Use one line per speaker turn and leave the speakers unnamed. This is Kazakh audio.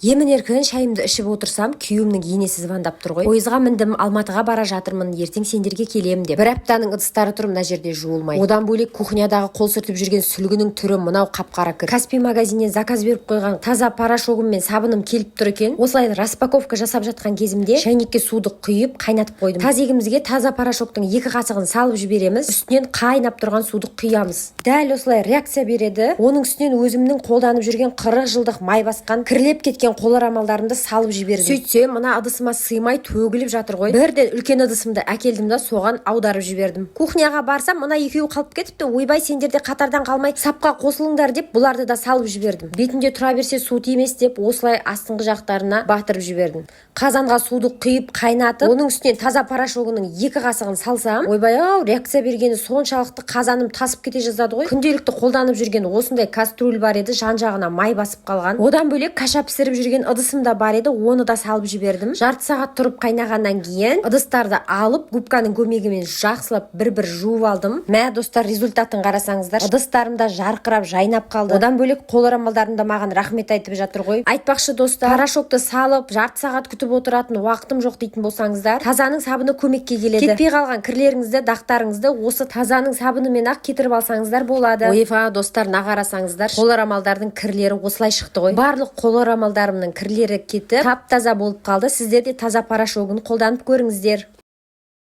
Емін еркін шайымды ішіп отырсам, күйеуімнің енесі звондап тұр ғой. Пойызға міндім, Алматыға бара жатырмын, ертең сендерге келем деп. Бір аптаның ыдыстары тұр мына жерде жуылмай. Одан бөлек кухнядағы қол сүртіп жүрген сүлгінің түрі мынау қап-қара кір. Каспий магазиннен заказ беріп қойған таза порошогым мен сабыным келіп тұр екен. Осылай распаковка жасап жатқан кезімде шайнекке суды құйып қайнатып қойдым. Тазегімізге таза порошоктың 2 қасығын салып жібереміз, үстінен қайнап тұрған суды құямыз. Дәл осылай реакция береді. Оның үстінен өзімнің қолданып жүрген 40 жылдық май басқан, кірлеп кеткен қоларамалдарымды салып жібердім. Сөйтсе, мына ыдысыма сыймай төгіліп жатыр ғой. Бірден үлкен ыдысымды әкелдім да соған аударып жібердім. Кухняға барсам, мына екеуі қалып кетіпті. Ойбай, сендерде қатардан қалмай сапқа қосылыңдар деп, бұларды да салып жібердім. Бетінде тұра берсе су тимес деп, осылай астыңғы жақтарына батырып жібердім. Қазанға суды құйып қайнатып, оның үстінен таза порошогының 2 қасығын салсам, ойбай-ау, реакция бергені соншалықты қазаным тасып кете жаздады ғой. Күнделікті қолданып жүрген осындай кастрюль бар еді, жан-жағына май басып қалған. Одан бөлек каша пісіріп жүрген ыдысым да бар еді, оны да салып жібердім. Жарты сағат тұрып қайнағаннан кейін ыдыстарды алып, губканың көмегімен жақсылап бір-бір жуып алдым. Мә, достар, результатын қарасаңыздар, ыдыстарым да жарқырап, жайнап қалды. Одан бөлек қоларамалдарым да маған рахмет айтып жатыр ғой. Айтпақшы достар, порошокты салып, жарты сағат күтіп отыратын уақытым жоқ дейтін болсаңыздар, тазаның сабыны көмекке келеді. Кетпей қалған кірлеріңізді, дақтарыңызды осы тазаның сабынымен ақ кетіріп алсаңыздар болады. Ойфа, достар, нағарасаңыздар, қоларамалдардың кірлері осылай шықты ғой. Барлық қоларамалдарымның кірлері кетіп, тап-таза болып қалды. Сіздер де таза порошогын қолданып көріңіздер.